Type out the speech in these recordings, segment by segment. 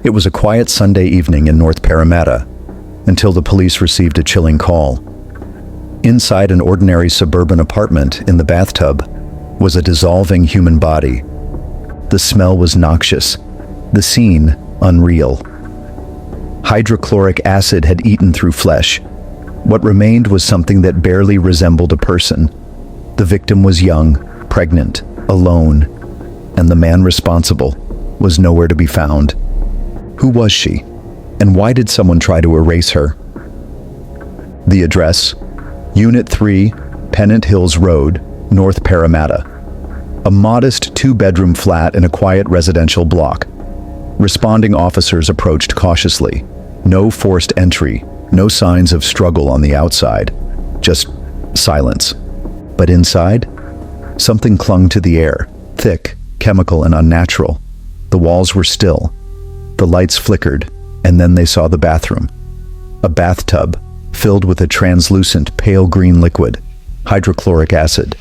It was a quiet Sunday evening in North Parramatta until the police received a chilling call. Inside an ordinary suburban apartment in the bathtub was a dissolving human body. The smell was noxious, the scene unreal. Hydrochloric acid had eaten through flesh. What remained was something that barely resembled a person. The victim was young, pregnant, alone, and the man responsible was nowhere to be found. Who was she? And why did someone try to erase her? The address: Unit 3, Pennant Hills Road, North Parramatta. A modest two-bedroom flat in a quiet residential block. Responding officers approached cautiously. No forced entry, no signs of struggle on the outside, just silence. But inside, something clung to the air, thick, chemical, and unnatural. The walls were still. The lights flickered, and then they saw the bathroom. A bathtub filled with a translucent pale green liquid, hydrochloric acid,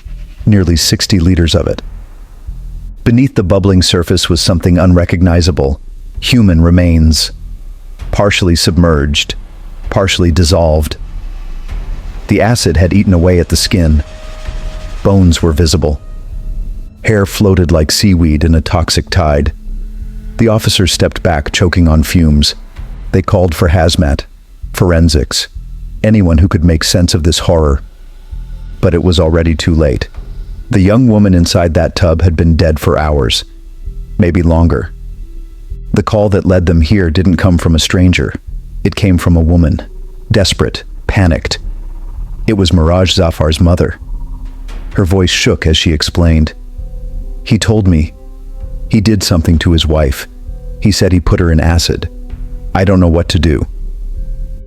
nearly 60 liters of it. Beneath the bubbling surface was something unrecognizable, human remains, partially submerged, partially dissolved. The acid had eaten away at the skin. Bones were visible. Hair floated like seaweed in a toxic tide. The officers stepped back, choking on fumes. They called for hazmat, forensics, anyone who could make sense of this horror. But it was already too late. The young woman inside that tub had been dead for hours, maybe longer. The call that led them here didn't come from a stranger. It came from a woman, desperate, panicked. It was Miraj Zafar's mother. Her voice shook as she explained. "He told me. He did something to his wife. He said he put her in acid. I don't know what to do."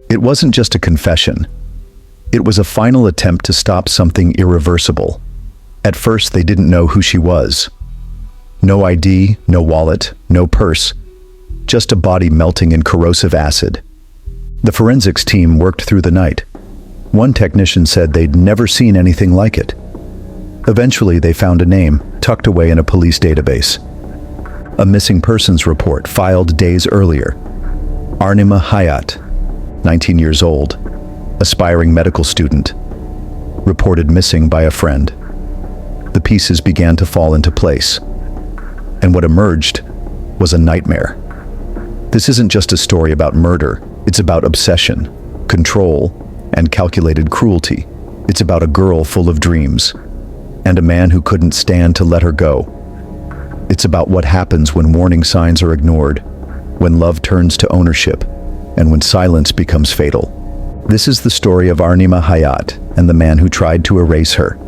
It wasn't just a confession. It was a final attempt to stop something irreversible. At first, they didn't know who she was. No ID, no wallet, no purse, just a body melting in corrosive acid. The forensics team worked through the night. One technician said they'd never seen anything like it. Eventually, they found a name tucked away in a police database. A missing persons report filed days earlier. Arnima Hayat, 19 years old, aspiring medical student, reported missing by a friend. The pieces began to fall into place, and what emerged was a nightmare. This isn't just a story about murder. It's about obsession, control, and calculated cruelty. It's about a girl full of dreams, and a man who couldn't stand to let her go. It's about what happens when warning signs are ignored, when love turns to ownership, and when silence becomes fatal. This is the story of Arnima Hayat and the man who tried to erase her.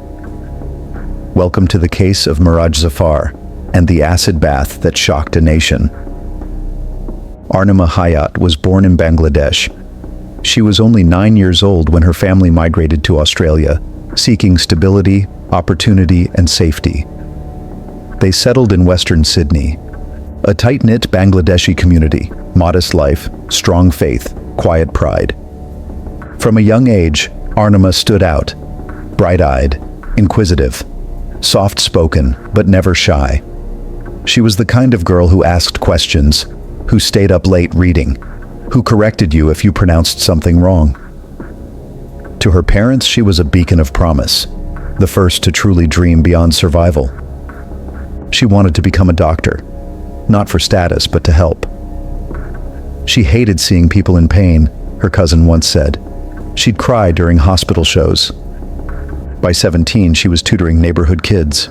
Welcome to the case of Miraj Zafar and the acid bath that shocked a nation. Arnima Hayat was born in Bangladesh. She was only 9 years old when her family migrated to Australia, seeking stability, opportunity, and safety. They settled in Western Sydney, a tight-knit Bangladeshi community, modest life, strong faith, quiet pride. From a young age, Arnima stood out, bright-eyed, inquisitive, soft-spoken, but never shy. She was the kind of girl who asked questions, who stayed up late reading, who corrected you if you pronounced something wrong. To her parents, she was a beacon of promise, the first to truly dream beyond survival. She wanted to become a doctor, not for status, but to help. She hated seeing people in pain, her cousin once said. She'd cry during hospital shows. By 17, she was tutoring neighborhood kids.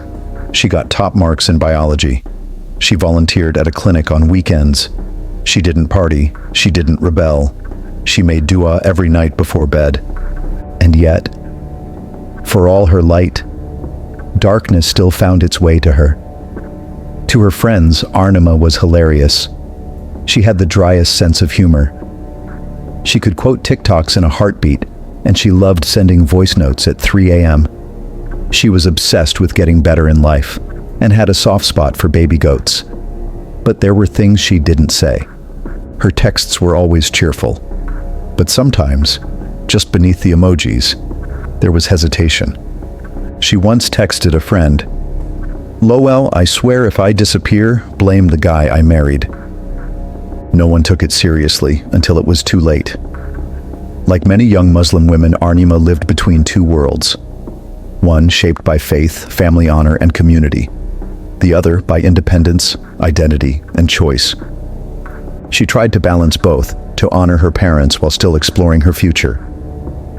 She got top marks in biology. She volunteered at a clinic on weekends. She didn't party. She didn't rebel. She made dua every night before bed. And yet, for all her light, darkness still found its way to her. To her friends, Arnima was hilarious. She had the driest sense of humor. She could quote TikToks in a heartbeat, and she loved sending voice notes at 3 a.m. She was obsessed with getting better in life, and had a soft spot for baby goats. But there were things she didn't say. Her texts were always cheerful. But sometimes, just beneath the emojis, there was hesitation. She once texted a friend, "Lowell, I swear if I disappear, blame the guy I married." No one took it seriously until it was too late. Like many young Muslim women, Arnima lived between two worlds. One shaped by faith, family honor, and community. The other by independence, identity, and choice. She tried to balance both, to honor her parents while still exploring her future.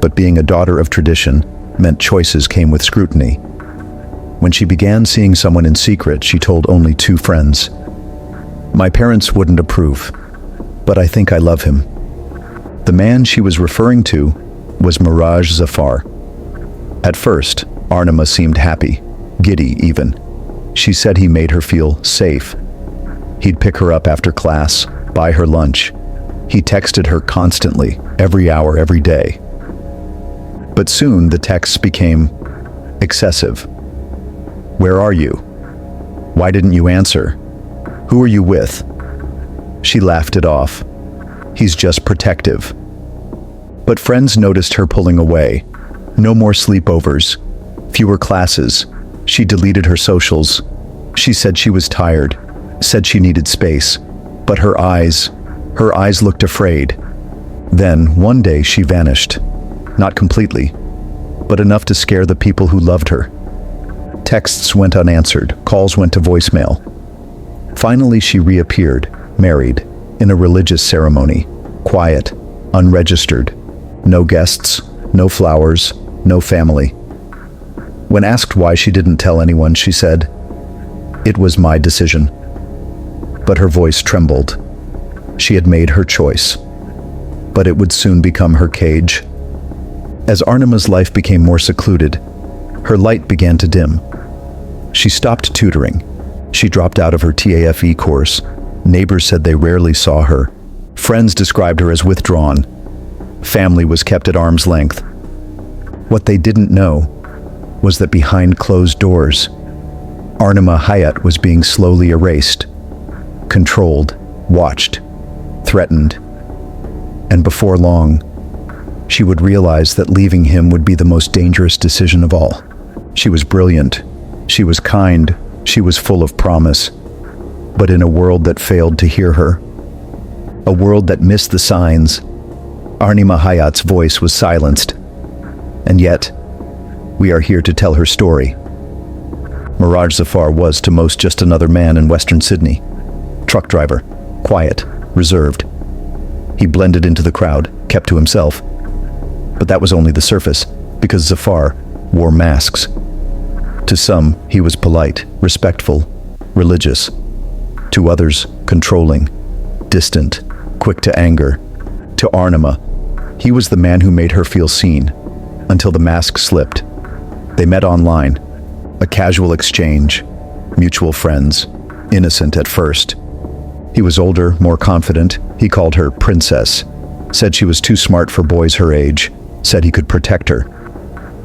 But being a daughter of tradition meant choices came with scrutiny. When she began seeing someone in secret, she told only 2 friends. "My parents wouldn't approve, but I think I love him." The man she was referring to was Miraj Zafar. At first, Arnima seemed happy, giddy even. She said he made her feel safe. He'd pick her up after class, buy her lunch. He texted her constantly, every hour, every day. But soon the texts became excessive. "Where are you? Why didn't you answer? Who are you with?" She laughed it off. "He's just protective." But friends noticed her pulling away. No more sleepovers, fewer classes. She deleted her socials. She said she was tired, said she needed space. But her eyes looked afraid. Then, one day, she vanished. Not completely, but enough to scare the people who loved her. Texts went unanswered, calls went to voicemail. Finally, she reappeared, married, in a religious ceremony, quiet, unregistered. No guests, no flowers, no family. When asked why she didn't tell anyone, she said, "It was my decision." But her voice trembled. She had made her choice, but it would soon become her cage. As Arnima's life became more secluded, her light began to dim. She stopped tutoring. She dropped out of her TAFE course. Neighbors said they rarely saw her. Friends described her as withdrawn. Family was kept at arm's length. What they didn't know was that behind closed doors, Arnima Hayat was being slowly erased, controlled, watched, threatened. And before long, she would realize that leaving him would be the most dangerous decision of all. She was brilliant, she was kind, she was full of promise, but in a world that failed to hear her, a world that missed the signs, Arnima Hayat's voice was silenced. And yet, we are here to tell her story. Miraj Zafar was to most just another man in Western Sydney. Truck driver, quiet, reserved. He blended into the crowd, kept to himself. But that was only the surface, because Zafar wore masks. To some, he was polite, respectful, religious. To others, controlling, distant, quick to anger. To Arnima, he was the man who made her feel seen, until the mask slipped. They met online, a casual exchange, mutual friends, innocent at first. He was older, more confident. He called her princess, said she was too smart for boys her age, said he could protect her.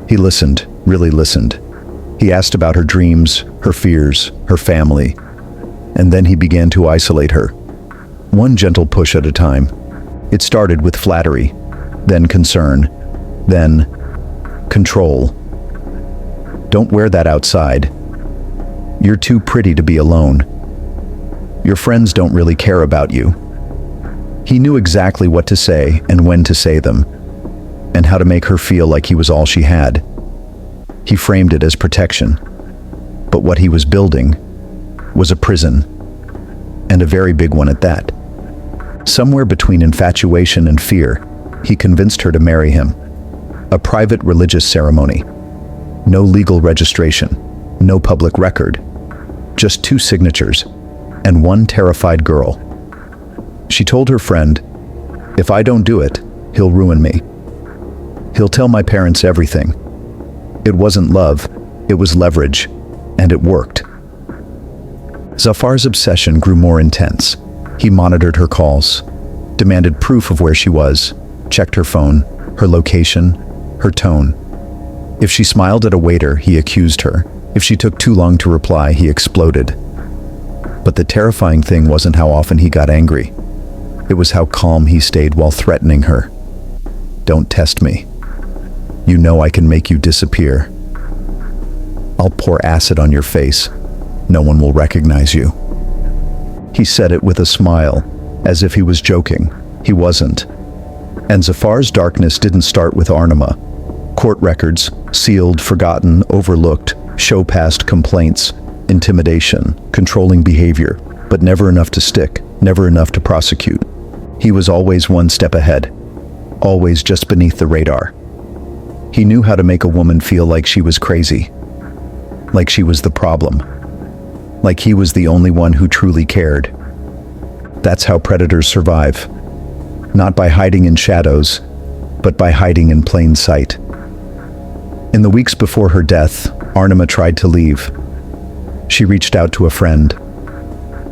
He listened, really listened. He asked about her dreams, her fears, her family, and then he began to isolate her. One gentle push at a time. It started with flattery, then concern, then control. "Don't wear that outside. You're too pretty to be alone. Your friends don't really care about you." He knew exactly what to say and when to say them, and how to make her feel like he was all she had. He framed it as protection, but what he was building was a prison, and a very big one at that. Somewhere between infatuation and fear, he convinced her to marry him. A private religious ceremony. No legal registration, no public record. Just 2 signatures, and one terrified girl. She told her friend, "If I don't do it, he'll ruin me. He'll tell my parents everything." It wasn't love, it was leverage, and it worked. Zafar's obsession grew more intense. He monitored her calls, demanded proof of where she was, checked her phone, her location, her tone. If she smiled at a waiter, he accused her. If she took too long to reply, he exploded. But the terrifying thing wasn't how often he got angry. It was how calm he stayed while threatening her. "Don't test me. You know I can make you disappear. I'll pour acid on your face. No one will recognize you." He said it with a smile, as if he was joking. He wasn't. And Zafar's darkness didn't start with Arnima. Court records, sealed, forgotten, overlooked, show past complaints, intimidation, controlling behavior, but never enough to stick, never enough to prosecute. He was always one step ahead, always just beneath the radar. He knew how to make a woman feel like she was crazy, like she was the problem, like he was the only one who truly cared. That's how predators survive, not by hiding in shadows, but by hiding in plain sight. In the weeks before her death, Arnima tried to leave. She reached out to a friend,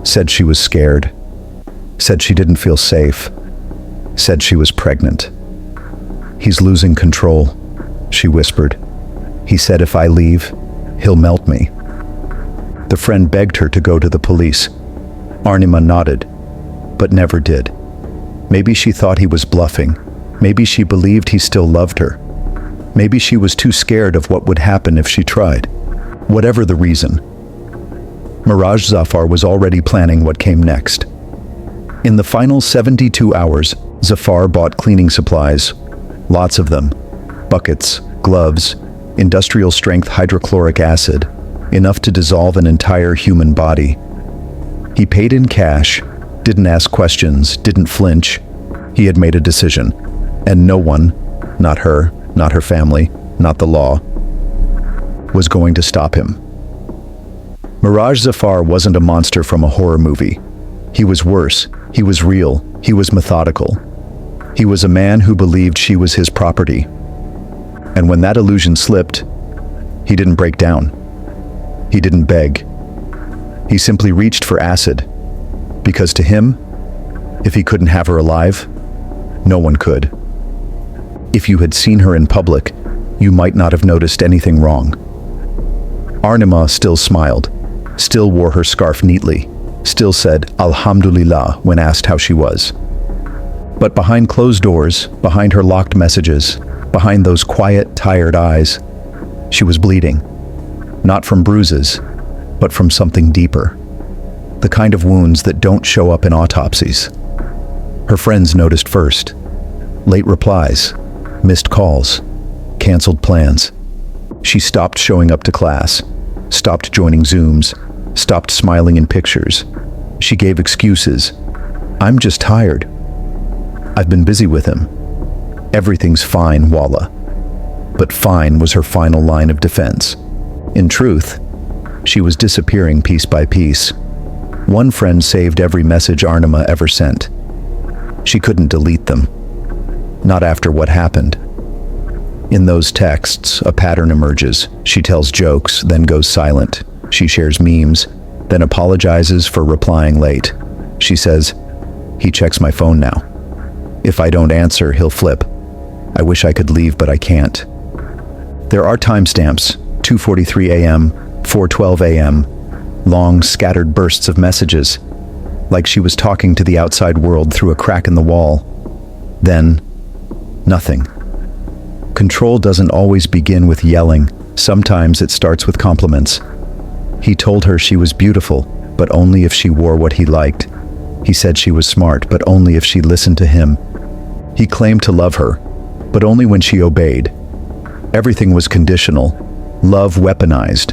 said she was scared, said she didn't feel safe, said she was pregnant. "He's losing control," she whispered. "He said if I leave, he'll melt me." The friend begged her to go to the police. Arnima nodded, but never did. Maybe she thought he was bluffing. Maybe she believed he still loved her. Maybe she was too scared of what would happen if she tried. Whatever the reason, Miraj Zafar was already planning what came next. In the final 72 hours, Zafar bought cleaning supplies, lots of them, buckets, gloves, industrial-strength hydrochloric acid, enough to dissolve an entire human body. He paid in cash, didn't ask questions, didn't flinch. He had made a decision, and no one, not her, not her family, not the law, was going to stop him. Miraj Zafar wasn't a monster from a horror movie. He was worse. He was real. He was methodical. He was a man who believed she was his property. And when that illusion slipped, he didn't break down. He didn't beg. He simply reached for acid, because to him, if he couldn't have her alive, no one could. If you had seen her in public, you might not have noticed anything wrong. Arnima still smiled, still wore her scarf neatly, still said Alhamdulillah when asked how she was. But behind closed doors, behind her locked messages, behind those quiet, tired eyes, she was bleeding. Not from bruises, but from something deeper. The kind of wounds that don't show up in autopsies. Her friends noticed first. Late replies, missed calls, canceled plans. She stopped showing up to class, stopped joining Zooms, stopped smiling in pictures. She gave excuses. "I'm just tired. I've been busy with him. Everything's fine, Wallah." But fine was her final line of defense. In truth, she was disappearing piece by piece. One friend saved every message Arnima ever sent. She couldn't delete them. Not after what happened. In those texts, a pattern emerges. She tells jokes, then goes silent. She shares memes, then apologizes for replying late. She says, "He checks my phone now. If I don't answer, he'll flip. I wish I could leave, but I can't." There are timestamps, 2:43 a.m., 4:12 a.m., long, scattered bursts of messages, like she was talking to the outside world through a crack in the wall. Then, nothing. Control doesn't always begin with yelling. Sometimes it starts with compliments. He told her she was beautiful, but only if she wore what he liked. He said she was smart, but only if she listened to him. He claimed to love her, but only when she obeyed. Everything was conditional, love weaponized,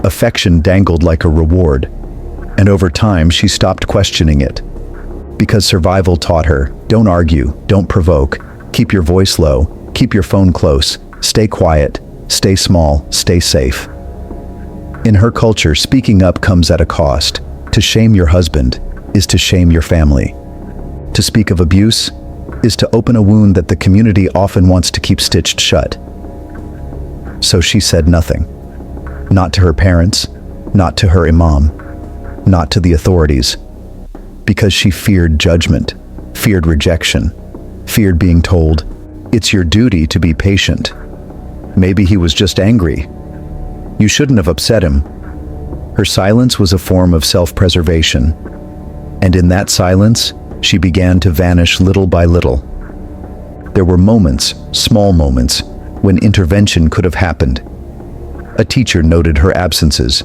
affection dangled like a reward. And over time, she stopped questioning it. Because survival taught her, don't argue, don't provoke, keep your voice low, keep your phone close, stay quiet, stay small, stay safe. In her culture, speaking up comes at a cost. To shame your husband is to shame your family. To speak of abuse is to open a wound that the community often wants to keep stitched shut. So she said nothing. Not to her parents, not to her imam, not to the authorities. Because she feared judgment, feared rejection, feared being told, "It's your duty to be patient." Maybe he was just angry. You shouldn't have upset him. Her silence was a form of self-preservation. And in that silence, she began to vanish little by little. There were moments, small moments, when intervention could have happened. A teacher noted her absences.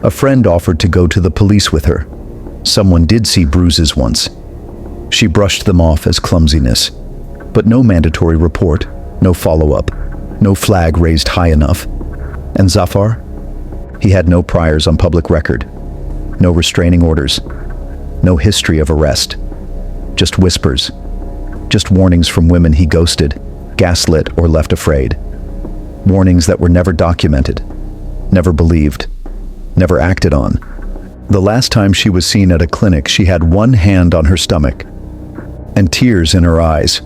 A friend offered to go to the police with her. Someone did see bruises once. She brushed them off as clumsiness. But no mandatory report, no follow-up, no flag raised high enough. And Zafar? He had no priors on public record, no restraining orders, no history of arrest. Just whispers, just warnings from women he ghosted, gaslit, or left afraid. Warnings that were never documented, never believed, never acted on. The last time she was seen at a clinic, she had one hand on her stomach and tears in her eyes.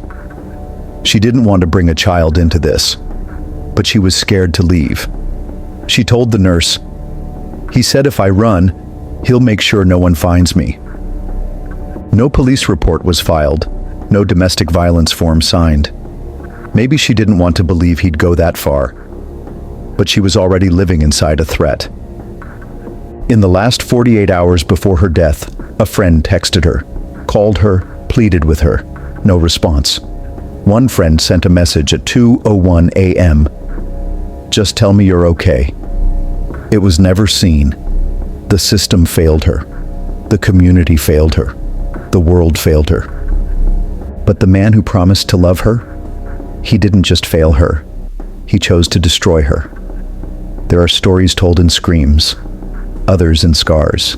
She didn't want to bring a child into this, but she was scared to leave. She told the nurse, "He said if I run, he'll make sure no one finds me." No police report was filed, no domestic violence form signed. Maybe she didn't want to believe he'd go that far, but she was already living inside a threat. In the last 48 hours before her death, a friend texted her, called her, pleaded with her. No response. One friend sent a message at 2:01 a.m. "Just tell me you're okay." It was never seen. The system failed her. The community failed her. The world failed her. But the man who promised to love her, he didn't just fail her. He chose to destroy her. There are stories told in screams, others in scars.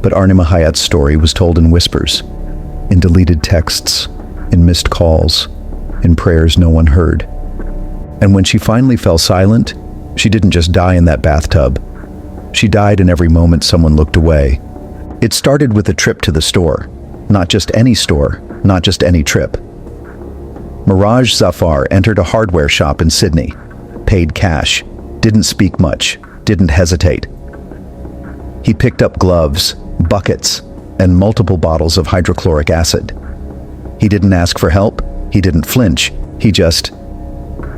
But Arnima Hayat's story was told in whispers, in deleted texts, in missed calls, in prayers no one heard. And when she finally fell silent, she didn't just die in that bathtub. She died in every moment someone looked away. It started with a trip to the store. Not just any store, not just any trip. Miraj Zafar entered a hardware shop in Sydney, paid cash, didn't speak much, didn't hesitate. He picked up gloves, buckets, and multiple bottles of hydrochloric acid. He didn't ask for help, he didn't flinch, he just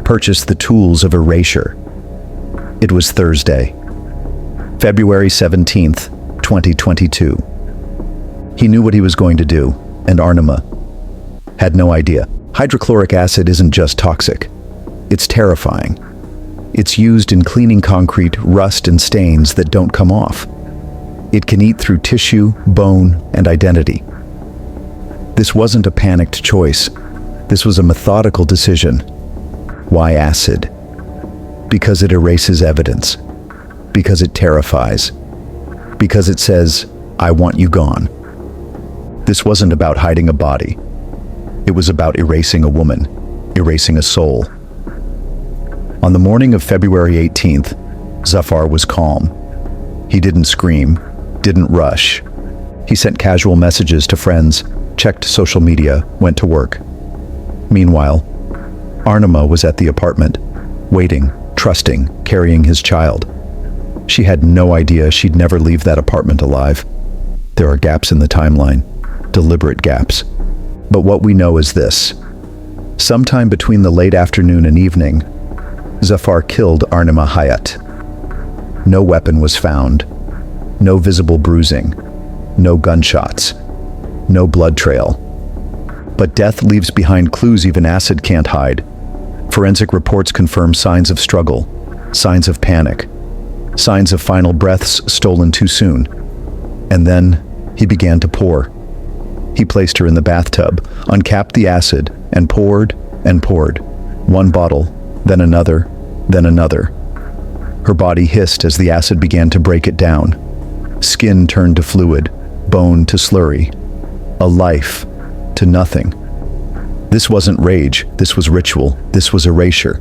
purchased the tools of erasure. It was Thursday, February 17th, 2022. He knew what he was going to do, and Arnima had no idea. Hydrochloric acid isn't just toxic. It's terrifying. It's used in cleaning concrete, rust, and stains that don't come off. It can eat through tissue, bone, and identity. This wasn't a panicked choice. This was a methodical decision. Why acid? Because it erases evidence. Because it terrifies. Because it says, "I want you gone." This wasn't about hiding a body. It was about erasing a woman, erasing a soul. On the morning of February 18th, Zafar was calm. He didn't scream, didn't rush. He sent casual messages to friends, checked social media, went to work. Meanwhile, Arnima was at the apartment, waiting, trusting, carrying his child. She had no idea she'd never leave that apartment alive. There are gaps in the timeline, deliberate gaps. But what we know is this. Sometime between the late afternoon and evening, Zafar killed Arnima Hayat. No weapon was found. No visible bruising. No gunshots. No blood trail. But death leaves behind clues even acid can't hide. Forensic reports confirm signs of struggle, signs of panic, signs of final breaths stolen too soon. And then he began to pour. He placed her in the bathtub, uncapped the acid, and poured and poured. One bottle, then another, then another. Her body hissed as the acid began to break it down. Skin turned to fluid, bone to slurry, a life to nothing. This wasn't rage, this was ritual, this was erasure.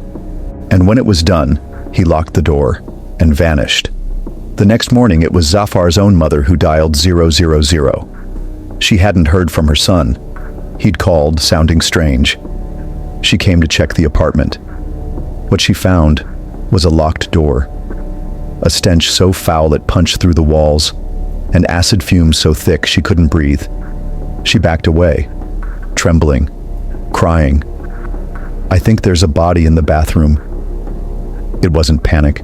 And when it was done, he locked the door and vanished. The next morning, it was Zafar's own mother who dialed 000. She hadn't heard from her son. He'd called, sounding strange. She came to check the apartment. What she found was a locked door, a stench so foul it punched through the walls, and acid fumes so thick she couldn't breathe. She backed away, trembling, crying. "I think there's a body in the bathroom." It wasn't panic.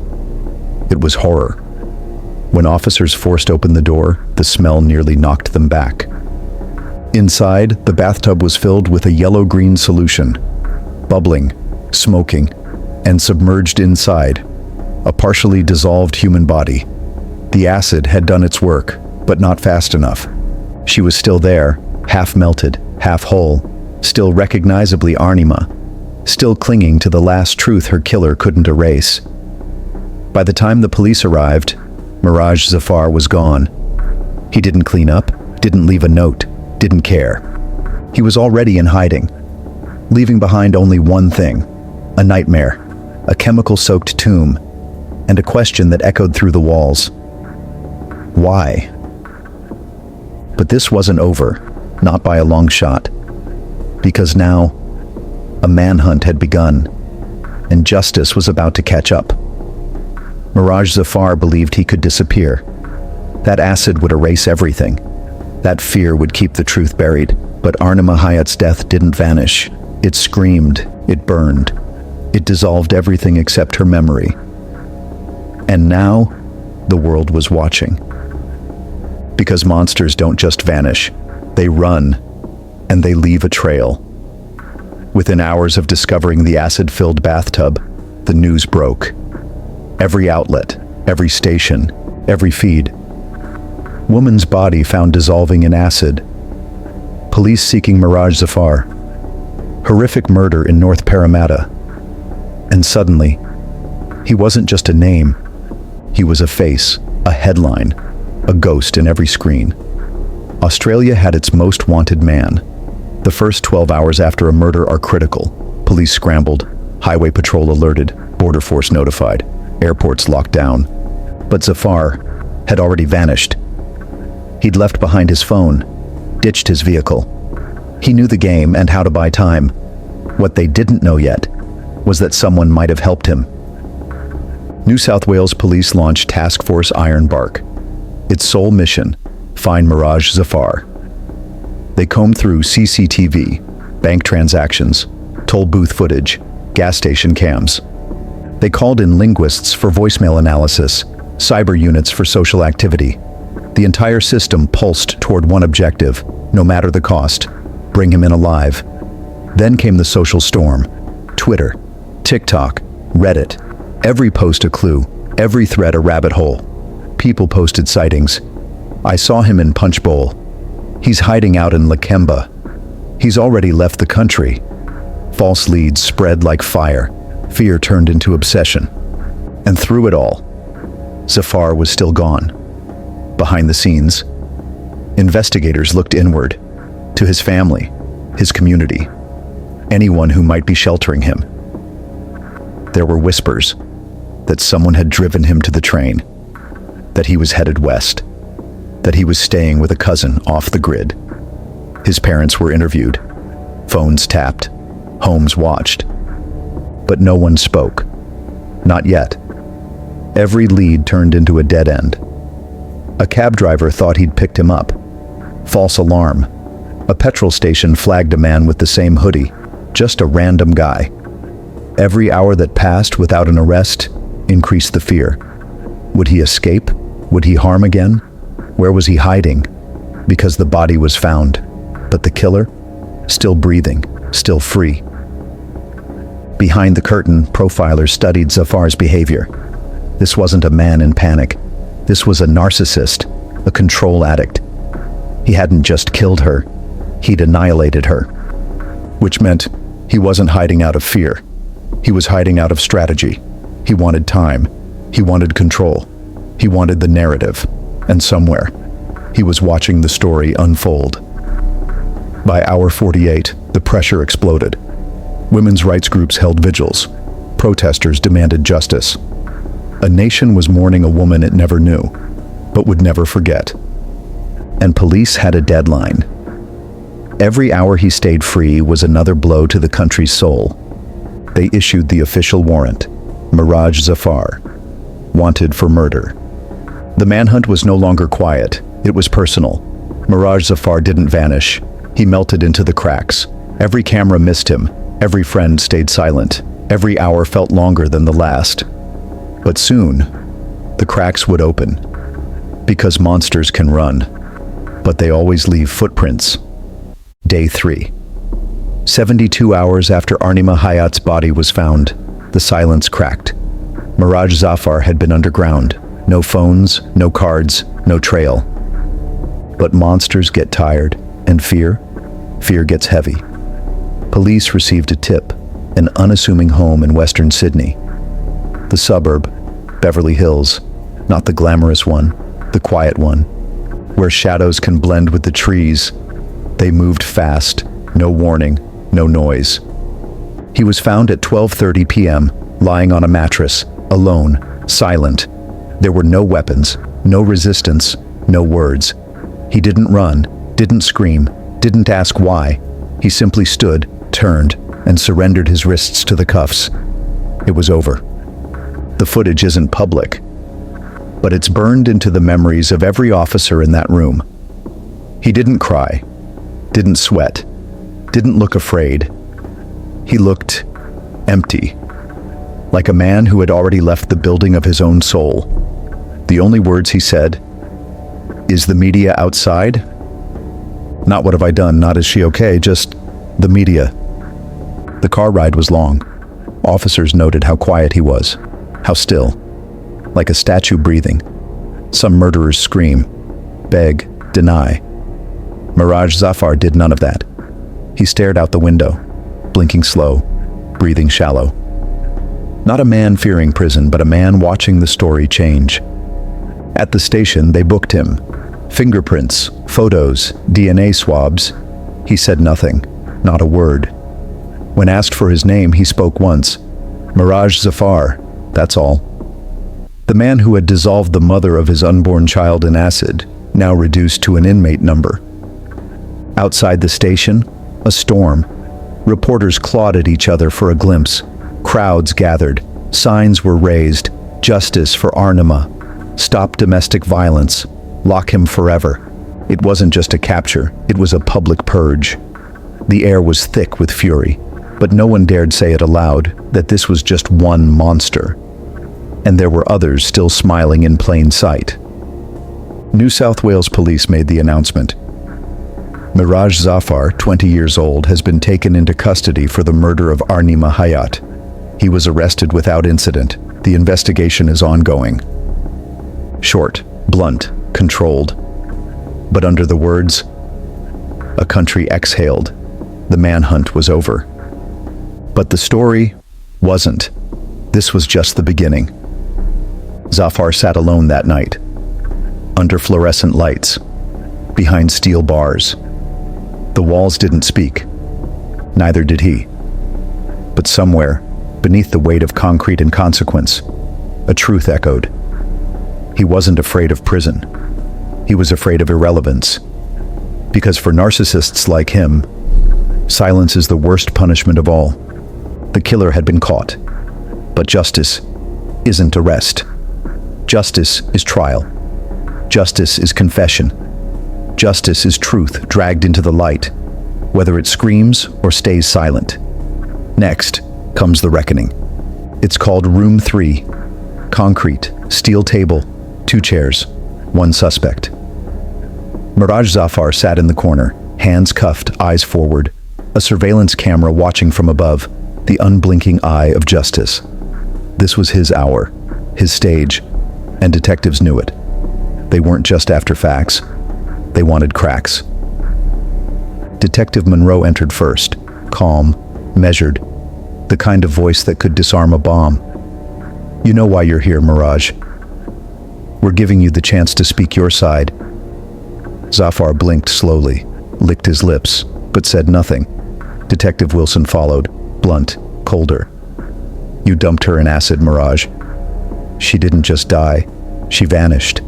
It was horror. When officers forced open the door, the smell nearly knocked them back. Inside, the bathtub was filled with a yellow-green solution, bubbling, smoking, and submerged inside, a partially dissolved human body. The acid had done its work, but not fast enough. She was still there, half melted, half whole, still recognizably Arnima, still clinging to the last truth her killer couldn't erase. By the time the police arrived, Miraj Zafar was gone. He didn't clean up, didn't leave a note, didn't care. He was already in hiding, leaving behind only one thing: a nightmare, a chemical-soaked tomb, and a question that echoed through the walls. Why? But this wasn't over, not by a long shot. Because now, a manhunt had begun, and justice was about to catch up. Miraj Zafar believed he could disappear. That acid would erase everything. That fear would keep the truth buried. But Arnima Hayat's death didn't vanish. It screamed, it burned, it dissolved everything except her memory. And now, the world was watching. Because monsters don't just vanish, they run, and they leave a trail. Within hours of discovering the acid-filled bathtub, the news broke. Every outlet, every station, every feed. Woman's body found dissolving in acid. Police seeking Miraj Zafar. Horrific murder in North Parramatta. And suddenly, he wasn't just a name. He was a face, a headline, a ghost in every screen. Australia had its most wanted man. The first 12 hours after a murder are critical. Police scrambled, highway patrol alerted, border force notified, airports locked down. But Zafar had already vanished. He'd left behind his phone, ditched his vehicle. He knew the game and how to buy time. What they didn't know yet was that someone might have helped him. New South Wales Police launched Task Force Ironbark. Its sole mission: find Miraj Zafar. They combed through CCTV, bank transactions, toll booth footage, gas station cams. They called in linguists for voicemail analysis, cyber units for social activity. The entire system pulsed toward one objective, no matter the cost: bring him in alive. Then came the social storm. Twitter, TikTok, Reddit. Every post a clue, every thread a rabbit hole. People posted sightings. I saw him in Punch Bowl. He's hiding out in Lakemba. He's already left the country. False leads spread like fire. Fear turned into obsession. And through it all, Zafar was still gone. Behind the scenes, investigators looked inward, to his family, his community, anyone who might be sheltering him. There were whispers that someone had driven him to the train, that he was headed west, that he was staying with a cousin off the grid. His parents were interviewed, phones tapped, homes watched. But no one spoke. Not yet. Every lead turned into a dead end. A cab driver thought he'd picked him up. False alarm. A petrol station flagged a man with the same hoodie, just a random guy. Every hour that passed without an arrest increased the fear. Would he escape? Would he harm again? Where was he hiding? Because the body was found, but the killer? Still breathing, still free. Behind the curtain, profilers studied Zafar's behavior. This wasn't a man in panic. This was a narcissist, a control addict. He hadn't just killed her, he'd annihilated her. Which meant he wasn't hiding out of fear. He was hiding out of strategy. He wanted time. He wanted control. He wanted the narrative. And somewhere, he was watching the story unfold. By hour 48, the pressure exploded. Women's rights groups held vigils. Protesters demanded justice. A nation was mourning a woman it never knew, but would never forget. And police had a deadline. Every hour he stayed free was another blow to the country's soul. They issued the official warrant: Miraj Zafar, wanted for murder. The manhunt was no longer quiet, it was personal. Miraj Zafar didn't vanish, he melted into the cracks. Every camera missed him, every friend stayed silent, every hour felt longer than the last. But soon, the cracks would open. Because monsters can run, but they always leave footprints. Day 3. 72 hours after Arnima Hayat's body was found, the silence cracked. Miraj Zafar had been underground. No phones, no cards, no trail. But monsters get tired, and fear fear gets heavy. Police received a tip, an unassuming home in western Sydney. The suburb, Beverly Hills, not the glamorous one, the quiet one, where shadows can blend with the trees. They moved fast, no warning, no noise. He was found at 12:30 p.m., lying on a mattress, alone, silent. There were no weapons, no resistance, no words. He didn't run, didn't scream, didn't ask why. He simply stood, turned, and surrendered his wrists to the cuffs. It was over. The footage isn't public, but it's burned into the memories of every officer in that room. He didn't cry, didn't sweat, didn't look afraid. He looked empty, like a man who had already left the building of his own soul. The only words he said, "Is the media outside?" Not "what have I done," not "is she okay," just the media. The car ride was long. Officers noted how quiet he was, how still, like a statue breathing. Some murderers scream, beg, deny. Miraj Zafar did none of that. He stared out the window, blinking slow, breathing shallow. Not a man fearing prison, but a man watching the story change. At the station, they booked him. Fingerprints, photos, DNA swabs. He said nothing, not a word. When asked for his name, he spoke once. Miraj Zafar, that's all. The man who had dissolved the mother of his unborn child in acid, now reduced to an inmate number. Outside the station, a storm. Reporters clawed at each other for a glimpse. Crowds gathered. Signs were raised. Justice for Arnima. Stop domestic violence. Lock him forever. It wasn't just a capture, it was a public purge. The air was thick with fury, but no one dared say it aloud that this was just one monster. And there were others still smiling in plain sight. New South Wales Police made the announcement. Miraj Zafar, 20 years old, has been taken into custody for the murder of Arnima Hayat. He was arrested without incident. The investigation is ongoing. Short, blunt, controlled. But under the words, a country exhaled. The manhunt was over. But the story wasn't. This was just the beginning. Zafar sat alone that night, under fluorescent lights, behind steel bars. The walls didn't speak. Neither did he. But somewhere, beneath the weight of concrete and consequence, a truth echoed. He wasn't afraid of prison. He was afraid of irrelevance. Because for narcissists like him, silence is the worst punishment of all. The killer had been caught. But justice isn't arrest. Justice is trial. Justice is confession. Justice is truth dragged into the light, whether it screams or stays silent. Next comes the reckoning. It's called Room 3. Concrete, steel table, 2 chairs, 1 suspect. Miraj Zafar sat in the corner, hands cuffed, eyes forward, a surveillance camera watching from above, the unblinking eye of justice. This was his hour, his stage, and detectives knew it. They weren't just after facts. They wanted cracks. Detective Monroe entered first, calm, measured, the kind of voice that could disarm a bomb. "You know why you're here, Miraj. We're giving you the chance to speak your side." Zafar blinked slowly, licked his lips, but said nothing. Detective Wilson followed, blunt, colder. "You dumped her in acid, Miraj. She didn't just die, she vanished."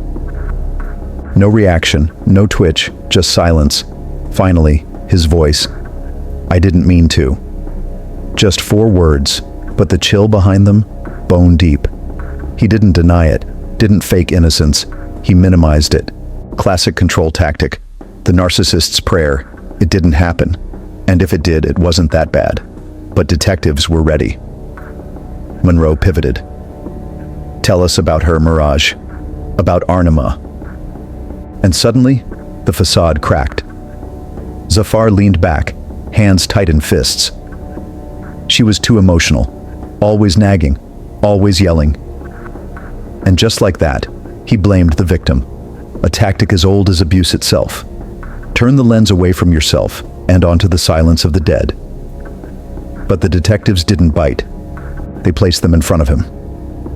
No reaction, no twitch, just silence. Finally, his voice. "I didn't mean to." Just 4 words, but the chill behind them, bone deep. He didn't deny it, didn't fake innocence. He minimized it. Classic control tactic. The narcissist's prayer. It didn't happen. And if it did, it wasn't that bad. But detectives were ready. Monroe pivoted. "Tell us about her, Miraj. About Arnima." And suddenly, the facade cracked. Zafar leaned back, hands tight in fists. She was too emotional, always nagging, always yelling. And just like that, he blamed the victim. A tactic as old as abuse itself. Turn the lens away from yourself. and onto the silence of the dead. But the detectives didn't bite. They placed them in front of him.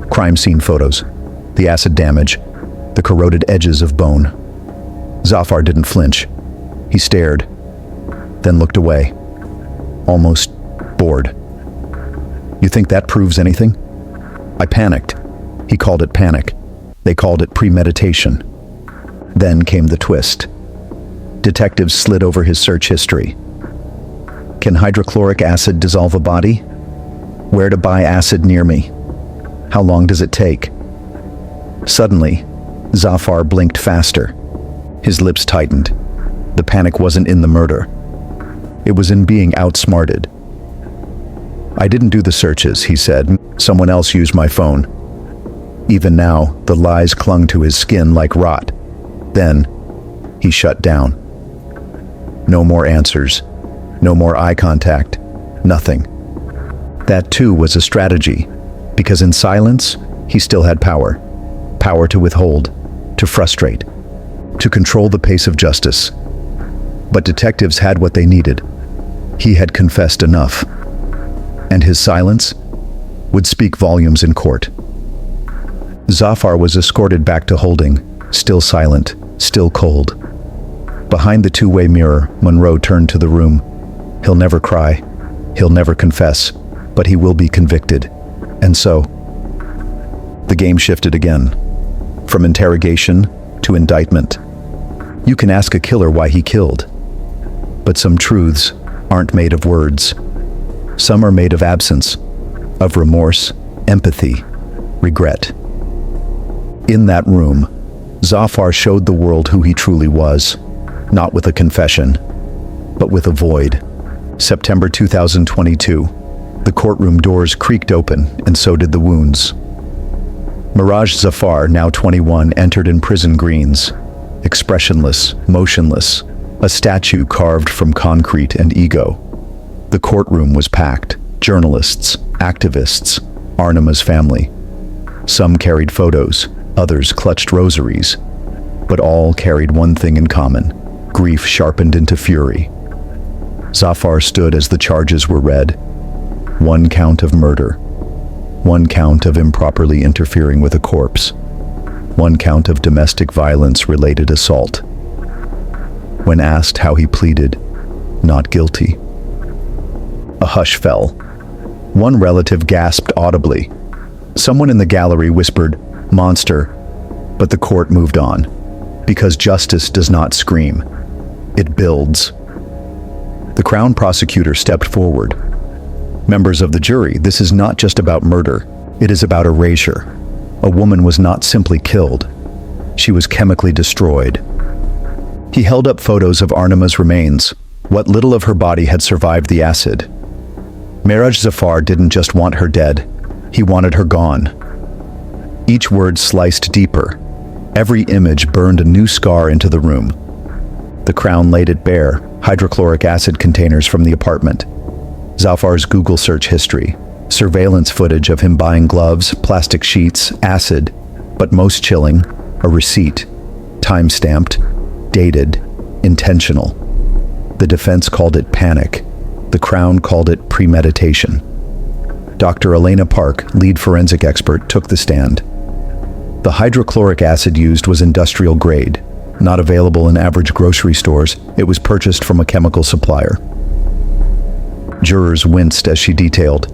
Crime scene photos, the acid damage, the corroded edges of bone. Zafar didn't flinch. He stared, then looked away, almost bored. You think that proves anything? I panicked. He called it panic. They called it premeditation. Then came the twist. Detectives slid over his search history. Can hydrochloric acid dissolve a body? Where to buy acid near me? How long does it take? Suddenly, Zafar blinked faster. His lips tightened. The panic wasn't in the murder. It was in being outsmarted. I didn't do the searches, he said. Someone else used my phone. Even now, the lies clung to his skin like rot. Then, he shut down. No more answers. No more eye contact. Nothing. That too was a strategy, because in silence, he still had power. Power to withhold, to frustrate, to control the pace of justice. But detectives had what they needed. He had confessed enough. And his silence would speak volumes in court. Zafar was escorted back to holding, still silent, still cold. Behind the two-way mirror, Monroe turned to the room. He'll never cry, he'll never confess, but he will be convicted. And so, the game shifted again. From interrogation to indictment. You can ask a killer why he killed. But some truths aren't made of words. Some are made of absence, of remorse, empathy, regret. In that room, Zafar showed the world who he truly was, not with a confession, but with a void. September 2022, the courtroom doors creaked open, and so did the wounds. Miraj Zafar, now 21, entered in prison greens, expressionless, motionless, a statue carved from concrete and ego. The courtroom was packed. Journalists, activists, Arnima's family. Some carried photos, others clutched rosaries, but all carried one thing in common: grief sharpened into fury. Zafar stood as the charges were read. One count of murder. One count of improperly interfering with a corpse. One count of domestic violence-related assault. When asked how he pleaded, not guilty. A hush fell. One relative gasped audibly. Someone in the gallery whispered, "Monster," but the court moved on. Because justice does not scream. It builds. The Crown prosecutor stepped forward. Members of the jury, this is not just about murder. It is about erasure. A woman was not simply killed. She was chemically destroyed. He held up photos of Arnima's remains. What little of her body had survived the acid. Miraj Zafar didn't just want her dead. He wanted her gone. Each word sliced deeper. Every image burned a new scar into the room. The Crown laid it bare, hydrochloric acid containers from the apartment. Zafar's Google search history, surveillance footage of him buying gloves, plastic sheets, acid, but most chilling, a receipt, time-stamped, dated, intentional. The defense called it panic. The Crown called it premeditation. Dr. Elena Park, lead forensic expert, took the stand. The hydrochloric acid used was industrial grade, not available in average grocery stores. It was purchased from a chemical supplier. Jurors winced as she detailed.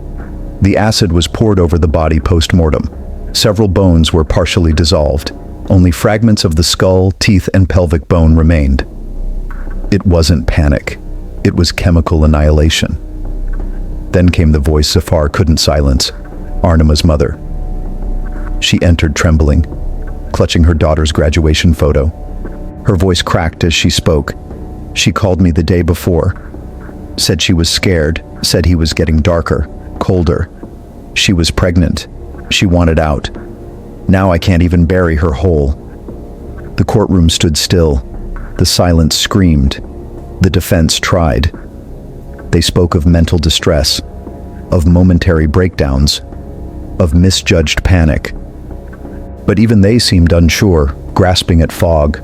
The acid was poured over the body post-mortem. Several bones were partially dissolved. Only fragments of the skull, teeth, and pelvic bone remained. It wasn't panic. It was chemical annihilation. Then came the voice Zafar couldn't silence, Arnima's mother. She entered trembling, clutching her daughter's graduation photo. Her voice cracked as she spoke. She called me the day before, said she was scared, said he was getting darker, colder. She was pregnant. She wanted out. Now I can't even bury her whole. The courtroom stood still. The silence screamed. The defense tried. They spoke of mental distress, of momentary breakdowns, of misjudged panic. But even they seemed unsure, grasping at fog.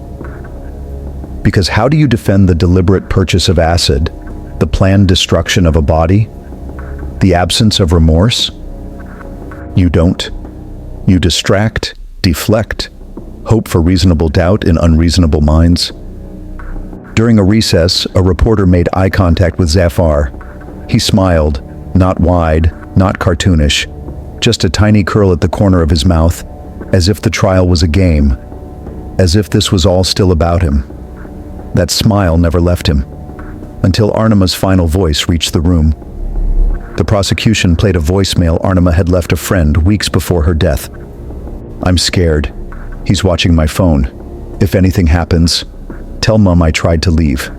Because how do you defend the deliberate purchase of acid The planned destruction of a body? The absence of remorse? You don't. You distract, deflect, hope for reasonable doubt in unreasonable minds. During a recess, a reporter made eye contact with Zafar. He smiled, not wide, not cartoonish, just a tiny curl at the corner of his mouth, as if the trial was a game, as if this was all still about him. That smile never left him, until Arnima's final voice reached the room. The prosecution played a voicemail Arnima had left a friend weeks before her death. "I'm scared. He's watching my phone. If anything happens, tell Mum I tried to leave."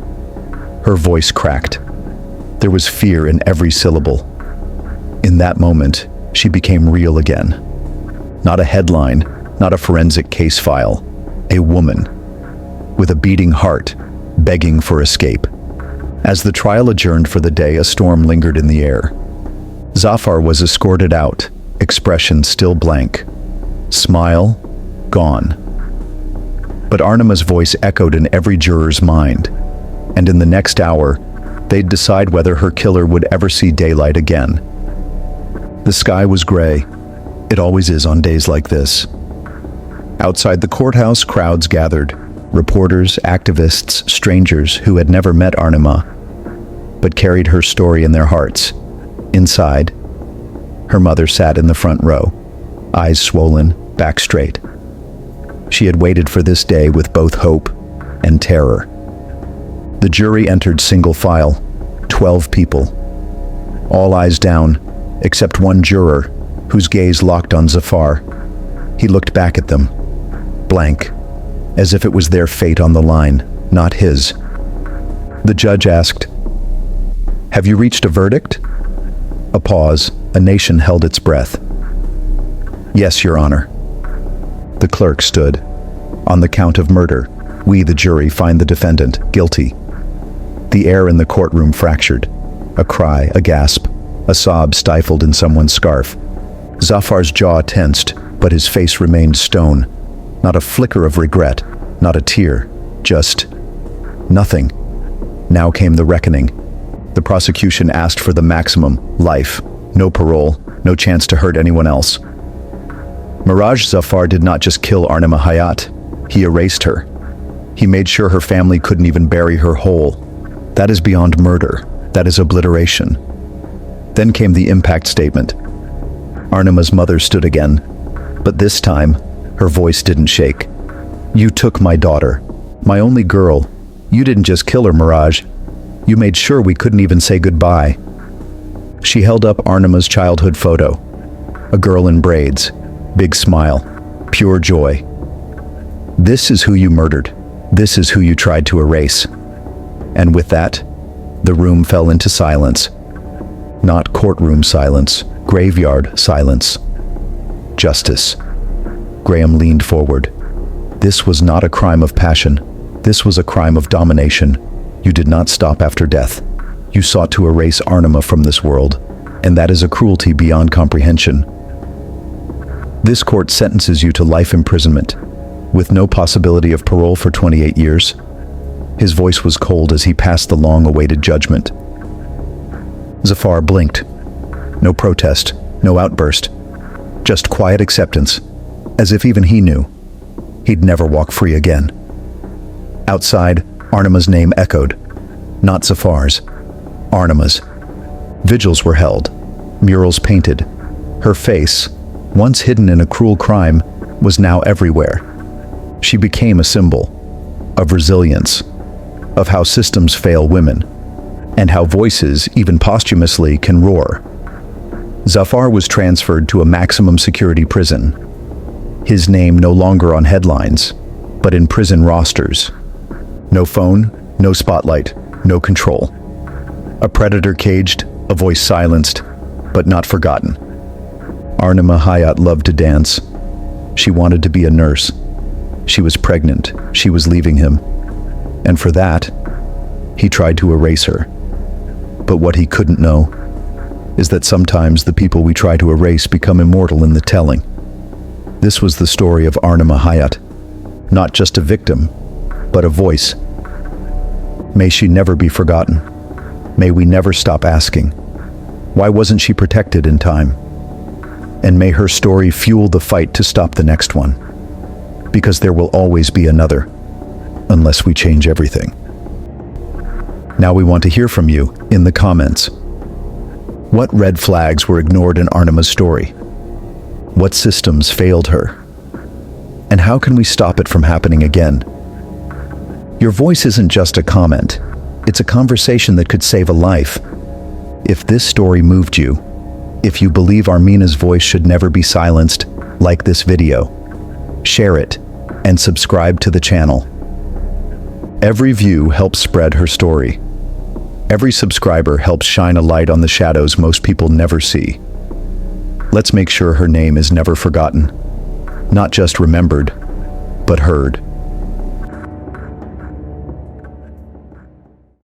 Her voice cracked. There was fear in every syllable. In that moment, she became real again. Not a headline, not a forensic case file. A woman, with a beating heart, begging for escape. As the trial adjourned for the day, a storm lingered in the air. Zafar was escorted out, expression still blank. Smile, gone. But Arnima's voice echoed in every juror's mind, and in the next hour, they'd decide whether her killer would ever see daylight again. The sky was gray. It always is on days like this. Outside the courthouse, crowds gathered. Reporters, activists, strangers who had never met Arnima, but carried her story in their hearts. Inside, her mother sat in the front row, eyes swollen, back straight. She had waited for this day with both hope and terror. The jury entered single file, 12 people. All eyes down, except one juror, whose gaze locked on Zafar. He looked back at them, blank, as if it was their fate on the line, not his. The judge asked, "Have you reached a verdict?" A pause. A nation held its breath. "Yes, Your Honor." The clerk stood. "On the count of murder, we, the jury, find the defendant guilty." The air in the courtroom fractured. A cry, a gasp, a sob stifled in someone's scarf. Zafar's jaw tensed, but his face remained stone. Not a flicker of regret, not a tear, just nothing. Now came the reckoning. The prosecution asked for the maximum, life, no parole, no chance to hurt anyone else. Miraj Zafar did not just kill Arnima Hayat, he erased her. He made sure her family couldn't even bury her whole. That is beyond murder, that is obliteration. Then came the impact statement. Arnima's mother stood again, but this time, her voice didn't shake. "You took my daughter, my only girl. You didn't just kill her, Miraj. You made sure we couldn't even say goodbye." She held up Arnima's childhood photo. A girl in braids, big smile, pure joy. "This is who you murdered. This is who you tried to erase." And with that, the room fell into silence. Not courtroom silence, graveyard silence. Justice. Graham leaned forward. "This was not a crime of passion. This was a crime of domination. You did not stop after death. You sought to erase Arnima from this world, and that is a cruelty beyond comprehension. This court sentences you to life imprisonment, with no possibility of parole for 28 years. His voice was cold as he passed the long-awaited judgment. Zafar blinked. No protest, no outburst. Just quiet acceptance, as if even he knew he'd never walk free again. Outside, Arnima's name echoed. Not Zafar's. Arnima's. Vigils were held, murals painted. Her face, once hidden in a cruel crime, was now everywhere. She became a symbol of resilience, of how systems fail women, and how voices, even posthumously, can roar. Zafar was transferred to a maximum security prison. His name no longer on headlines, but in prison rosters. No phone, no spotlight, no control. A predator caged, a voice silenced, but not forgotten. Arnima Hayat loved to dance. She wanted to be a nurse. She was pregnant. She was leaving him. And for that, he tried to erase her. But what he couldn't know is that sometimes the people we try to erase become immortal in the telling. This was the story of Arnima Hayat, not just a victim, but a voice. May she never be forgotten. May we never stop asking, why wasn't she protected in time? And may her story fuel the fight to stop the next one. Because there will always be another, unless we change everything. Now we want to hear from you in the comments. What red flags were ignored in Arnima's story? What systems failed her? And how can we stop it from happening again? Your voice isn't just a comment. It's a conversation that could save a life. If this story moved you, if you believe Armina's voice should never be silenced, like this video, share it, and subscribe to the channel. Every view helps spread her story. Every subscriber helps shine a light on the shadows most people never see. Let's make sure her name is never forgotten. Not just remembered, but heard.